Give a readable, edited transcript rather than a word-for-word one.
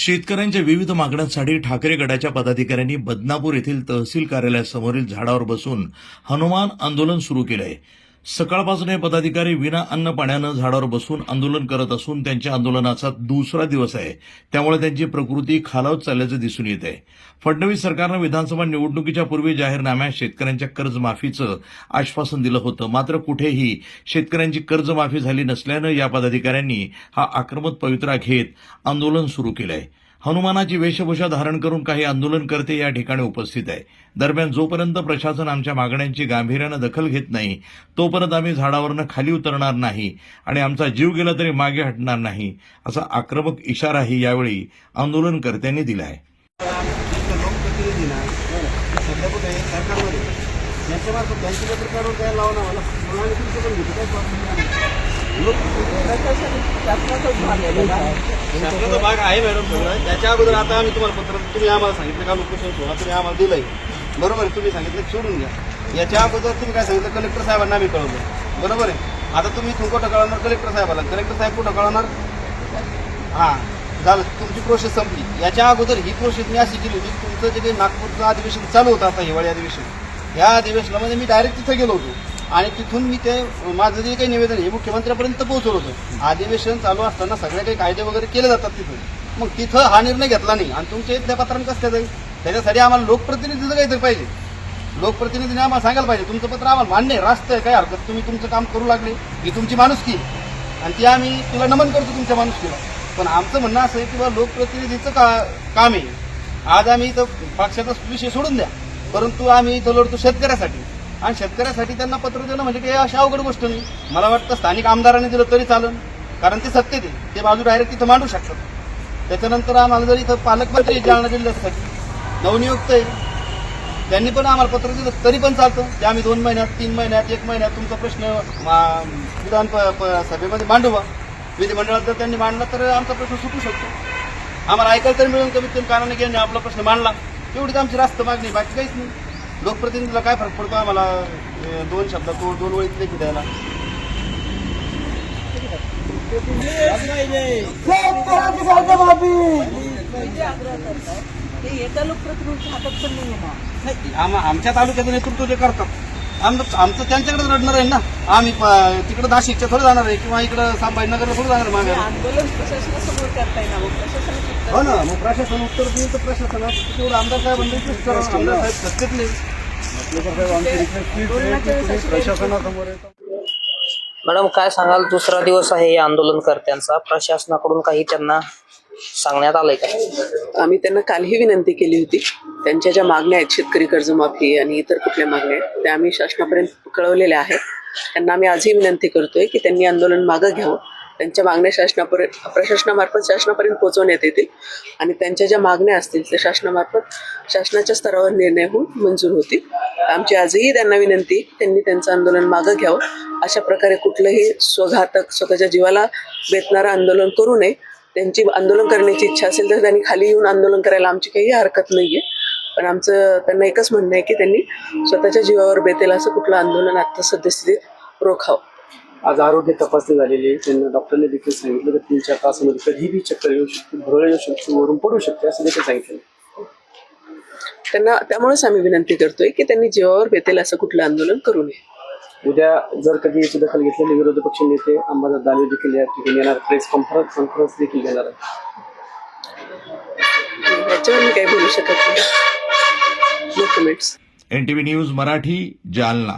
शेतकऱ्यांच्या विविध मागण्यांसाठी ठाकरे गटाच्या पदाधिकाऱ्यांनी बदनापूर येथील तहसील कार्यालयासमोरील झाडावर बसून हनुमान आंदोलन सुरू केलं आहे. सकाळपासून हे पदाधिकारी विना अन्न पाण्यानं झाडावर बसून आंदोलन करत असून त्यांच्या आंदोलनाचा दुसरा दिवस आहे. त्यामुळे त्यांची प्रकृती खालावत चालल्याचं दिसून येत आहे. फडणवीस सरकारनं विधानसभा निवडणुकीच्या पूर्वी जाहीरनाम्यात शेतकऱ्यांच्या कर्जमाफीचं आश्वासन दिलं होतं. मात्र कुठेही शेतकऱ्यांची कर्जमाफी झाली नसल्यानं या पदाधिकाऱ्यांनी हा आक्रमक पवित्रा घेत आंदोलन सुरू केलं आहे. हनुमानाची वेशभूषा धारण करून काही आंदोलनकर्ते या ठिकाणी उपस्थित आहे. दरम्यान जोपर्यंत प्रशासन आमच्या मागण्यांची गांभीर्यानं दखल घेत नाही तोपर्यंत आम्ही झाडावरनं खाली उतरणार नाही आणि आमचा जीव गेला तरी मागे हटणार नाही, असा आक्रमक इशाराही यावेळी आंदोलनकर्त्यांनी दिला आहे. शासनाचा भाग आहे मॅडम सगळं. त्याच्या अगोदर आता आम्ही तुम्हाला पत्र तुम्ही आम्हाला सांगितलं का लोकेशन सोडा, तुम्ही आम्हाला दिलंय बरोबर आहे. तुम्ही सांगितलं सोडून घ्या. याच्या अगोदर तुम्ही काय सांगितलं कलेक्टर साहेबांना आम्ही कळवलं बरोबर आहे. आता तुम्ही कुठं कळवणार कलेक्टर साहेबाला, कलेक्टर साहेब कुठं कळवणार. हां झालं, तुमची प्रोसेस संपली. याच्या अगोदर ही प्रोसेस मी अशी केली होती, तुमचं जे काही नागपूरचं अधिवेशन चालू होतं आता हिवाळी अधिवेशन, या अधिवेशनामध्ये मी डायरेक्ट तिथं गेलो होतो आणि तिथून मी ते माझं जे काही निवेदन आहे मुख्यमंत्र्यापर्यंत पोहोचवलं होतं. अधिवेशन चालू असताना सगळे काही कायदे वगैरे केले जातात तिथं, मग तिथं हा निर्णय घेतला नाही आणि तुमच्या इथल्या पत्रांनी कसं जाईल. त्याच्यासाठी आम्हाला लोकप्रतिनिधीचं काहीतरी पाहिजे. लोकप्रतिनिधीने आम्हाला सांगायला पाहिजे तुमचं पत्र आम्हाला मान्य आहे, रास्त आहे, काही हरकत, तुम्ही तुमचं काम करू लागले, ही तुमची माणुसकी आणि ती आम्ही तुला नमन करतो तुमच्या माणुसकीला. पण आमचं म्हणणं असं आहे की बा लोकप्रतिनिधीचं काम आहे. आज आम्ही इथं पक्षाचा विषय सोडून द्या, परंतु आम्ही इथं लढतो शेतकऱ्यासाठी आणि शेतकऱ्यासाठी त्यांना पत्र देणं म्हणजे काही अशी अवघड गोष्ट नाही. मला वाटतं स्थानिक आमदारांनी दिलं तरी चालेल, कारण ते सत्तेत आहे, ते बाजू डायरेक्ट तिथं मांडू शकतात. त्याच्यानंतर आम्हाला जर इथं पालकमंत्री जालना जिल्ह्यासाठी नवनियुक्त आहे, त्यांनी पण आम्हाला पत्र दिलं तरी पण चालतं. ते आम्ही 2 महिन्यात 3 महिन्यात 1 महिन्यात तुमचा प्रश्न विधान सभेमध्ये मांडवा. विधिमंडळात जर त्यांनी मांडला तर आमचा प्रश्न सुटू शकतो. आम्हाला ऐकायला तरी मिळून कमीत कमी कारण की यांनी आपला प्रश्न मांडला, एवढीच आमची रास्त मागणी, बाकी काहीच नाही. लोकप्रतिनिधीला काय फरक पडतो आम्हाला 2 शब्दात 2 ओळीत लेखी द्यायला. आमच्या तालुक्याचं नेतृत्व जे करतात आमचं त्यांच्याकडे रडणार आहे ना. आम्ही तिकडे नाशिकच्या थोडं जाणार आहे किंवा इकडं संभाजीनगरला थोडं जाणार मागे. आंदोलन प्रशासनासमोर करता येईल ना, प्रशासन हो ना, मग प्रशासन उत्तर देईल तर प्रशासनात तेवढं आमदार साहेब आमदार साहेब सत्तेतले प्रशासनासमोर. मॅडम काय सांगाल, दुसरा दिवस आहे या आंदोलनकर्त्यांचा, प्रशासनाकडून काही त्यांना सांगण्यात आलंय का? आम्ही त्यांना कालही विनंती केली होती. त्यांच्या ज्या मागण्या आहेत, शेतकरी कर्जमाफी आणि इतर कुठल्या मागण्या आहेत, त्या आम्ही शासनापर्यंत कळवलेल्या आहेत. त्यांना आम्ही आजही विनंती करतोय की त्यांनी आंदोलन मागं घ्यावं, त्यांच्या मागण्या प्रशासनामार्फत शासनापर्यंत पोहोचवण्यात येतील आणि त्यांच्या ज्या मागण्या असतील त्या शासनामार्फत शासनाच्या स्तरावर निर्णय होऊन मंजूर होतील. आमची आजही त्यांना विनंती, त्यांनी त्यांचं आंदोलन मागं घ्यावं. अशा प्रकारे कुठलंही स्वघातक स्वतःच्या जीवाला बेतणारं आंदोलन करू नये. त्यांची आंदोलन करण्याची इच्छा असेल तर त्यांनी खाली येऊन आंदोलन करायला आमची काही हरकत नाहीये. पण आमचं त्यांना एकच म्हणणं आहे की त्यांनी स्वतःच्या जीवावर बेतेल असं कुठलं आंदोलन आता सद्यस्थितीत रोखावं. आज आरोग्य तपासणी झालेली आहे. त्यांना डॉक्टरने देखील सांगितलं की 3-4 तासामध्ये कधीही चक्कर येऊ शकते, भरवल्या येऊ शकते, वरून पडू शकते असं देखील सांगितलं. त्यांना त्यामुळेच आम्ही विनंती करतोय की त्यांनी जीवावर बेतेल असं कुठलं आंदोलन करू नये. उद्या जर कधी याची दखल घेतलेली विरोधी पक्ष नेते अंबादास दानवे देखील या ठिकाणी येणार, प्रेस कॉन्फरन्स देखील घेणार आहे. याच्यावर मी काही बोलू शकत नाही. No comments. NTV news Marathi, Jalna.